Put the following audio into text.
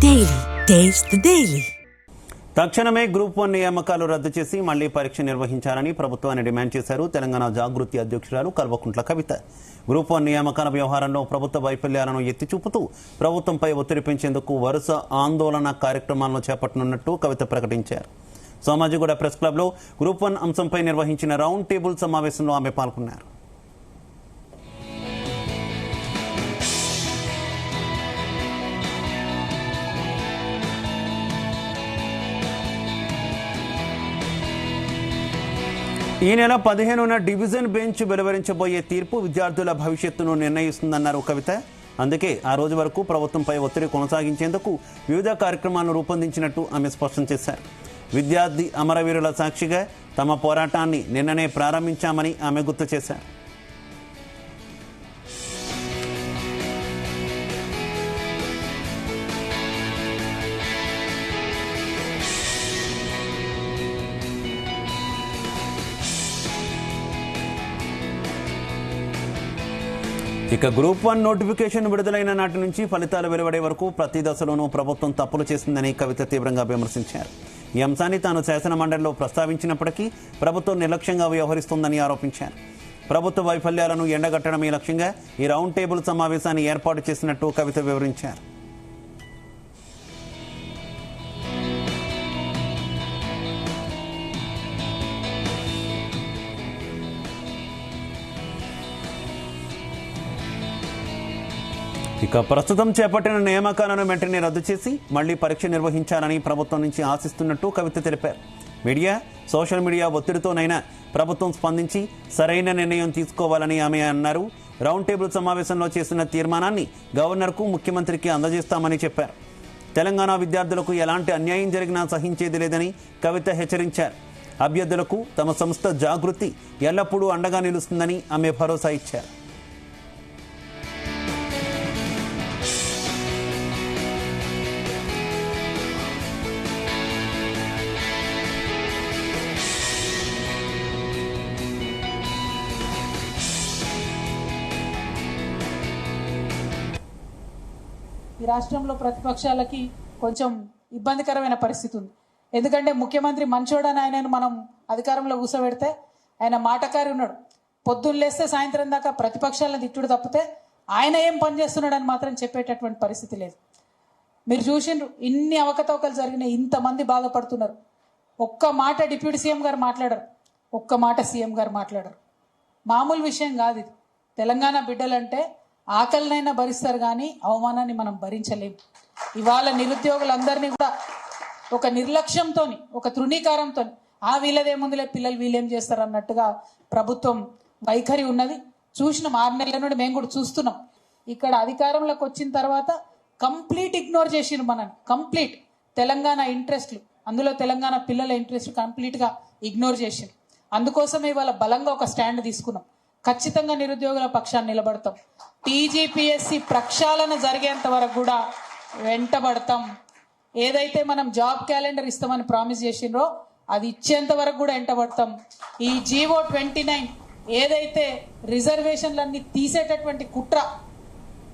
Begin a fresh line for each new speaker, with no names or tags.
Daily taste the daily.
తక్షణమే group 1 నియామకాలు రద్దు చేసి మళ్లీ పరీక్ష నిర్వహించాలని ప్రభుత్వాన్ని డిమాండ్ చేశారు తెలంగాణ జాగృతి అధ్యక్షురాలు కల్వకుంట్ల కవిత. గ్రూప్ 1 నియామకాల వ్యవహారంలో ప్రభుత్వ వైఫల్యాలను ఎత్తి చూపుతూ ప్రభుత్వంపై ఒత్తిడి పెంచేందుకు వరుస ఆందోళన కార్యక్రమాలను చేపట్టనున్నట్టు కవిత ప్రకటించారు. సోమాజిగూడ ప్రెస్ క్లబ్లో గ్రూప్ 1 అంశంపై నిర్వహించిన రౌండ్ టేబుల్ సమావేశంలో ఆమె పాల్గొన్నారు. ఈ నెల 15న డివిజన్ బెంచ్ వెలువరించబోయే తీర్పు విద్యార్థుల భవిష్యత్తును నిర్ణయిస్తుందన్నారు కవిత. అందుకే ఆ రోజు వరకు ప్రభుత్వంపై ఒత్తిడి కొనసాగించేందుకు వివిధ కార్యక్రమాలను రూపొందించినట్టు ఆమె స్పష్టం చేశారు. విద్యార్థి అమరవీరుల సాక్షిగా తమ పోరాటాన్ని నిన్ననే ప్రారంభించామని ఆమె గుర్తు చేశారు. ఇక గ్రూప్ 1 నోటిఫికేషన్ విడుదలైన నాటి నుంచి ఫలితాలు వెలువడే వరకు ప్రతి దశలోనూ ప్రభుత్వం తప్పులు చేసిందని కవిత తీవ్రంగా విమర్శించారు. ఈ అంశాన్ని తాను శాసన మండలిలో ప్రస్తావించినప్పటికీ ప్రభుత్వం నిర్లక్ష్యంగా వ్యవహరిస్తోందని ఆరోపించారు. ప్రభుత్వ వైఫల్యాలను ఎండగట్టడమే లక్ష్యంగా ఈ రౌండ్ టేబుల్ సమావేశాన్ని ఏర్పాటు చేసినట్టు కవిత వివరించారు. ఇక ప్రస్తుతం చేపట్టిన నియామకాలను వెంటనే రద్దు చేసి మళ్లీ పరీక్ష నిర్వహించాలని ప్రభుత్వం నుంచి ఆశిస్తున్నట్టు కవిత తెలిపారు. మీడియా, సోషల్ మీడియా ఒత్తిడితోనైనా ప్రభుత్వం స్పందించి సరైన నిర్ణయం తీసుకోవాలని ఆమె అన్నారు. రౌండ్ టేబుల్ సమావేశంలో చేసిన తీర్మానాన్ని గవర్నర్కు, ముఖ్యమంత్రికి అందజేస్తామని చెప్పారు. తెలంగాణ విద్యార్థులకు ఎలాంటి అన్యాయం జరిగినా సహించేది లేదని కవిత హెచ్చరించారు. అభ్యర్థులకు తమ సంస్థ జాగృతి ఎల్లప్పుడూ అండగా నిలుస్తుందని ఆమె భరోసా ఇచ్చారు.
ఈ రాష్ట్రంలో ప్రతిపక్షాలకి కొంచెం ఇబ్బందికరమైన పరిస్థితి ఉంది. ఎందుకంటే ముఖ్యమంత్రి మంచోడని ఆయనను మనం అధికారంలో కూర్చోబెడితే ఆయన మాటకారి ఉన్నాడు. పొద్దున్న లేస్తే సాయంత్రం దాకా ప్రతిపక్షాలను తిట్టుడు తప్పితే ఆయన ఏం పని చేస్తున్నాడని మాత్రం చెప్పేటటువంటి పరిస్థితి లేదు. మీరు చూసిండ్రు, ఇన్ని అవకతవకలు జరిగినాయి, ఇంతమంది బాధపడుతున్నారు. ఒక్క మాట డిప్యూటీ సీఎం గారు మాట్లాడరు, ఒక్క మాట సీఎం గారు మాట్లాడరు. మామూలు విషయం కాదు ఇది. తెలంగాణ బిడ్డలంటే ఆకలినైనా భరిస్తారు కానీ అవమానాన్ని మనం భరించలేము. ఇవాళ నిరుద్యోగులందరినీ కూడా ఒక నిర్లక్ష్యంతో, ఒక తృణీకారంతో వీళ్ళదేముందులే, పిల్లలు వీళ్ళేం చేస్తారు అన్నట్టుగా ప్రభుత్వం వైఖరి ఉన్నది. చూసిన 6 నెలల నుండి మేము కూడా చూస్తున్నాం. ఇక్కడ అధికారంలోకి వచ్చిన తర్వాత కంప్లీట్ ఇగ్నోర్ చేసిండ్రు మనని. కంప్లీట్ తెలంగాణ ఇంట్రెస్ట్లు, అందులో తెలంగాణ పిల్లల ఇంట్రెస్ట్ కంప్లీట్గా ఇగ్నోర్ చేసిండ్రు. అందుకోసమే ఇవాళ బలంగా ఒక స్టాండ్ తీసుకున్నాం. ఖచ్చితంగా నిరుద్యోగుల పక్షాన్ని నిలబడతాం. టీజీపీఎస్సీ ప్రక్షాళన జరిగేంత వరకు కూడా వెంటబడతాం. ఏదైతే మనం జాబ్ క్యాలెండర్ ఇస్తామని ప్రామిస్ చేసిండ్రో అది ఇచ్చేంత వరకు కూడా వెంటబడతాం. ఈ జీవో 29 ఏదైతే రిజర్వేషన్లన్నీ తీసేటటువంటి కుట్ర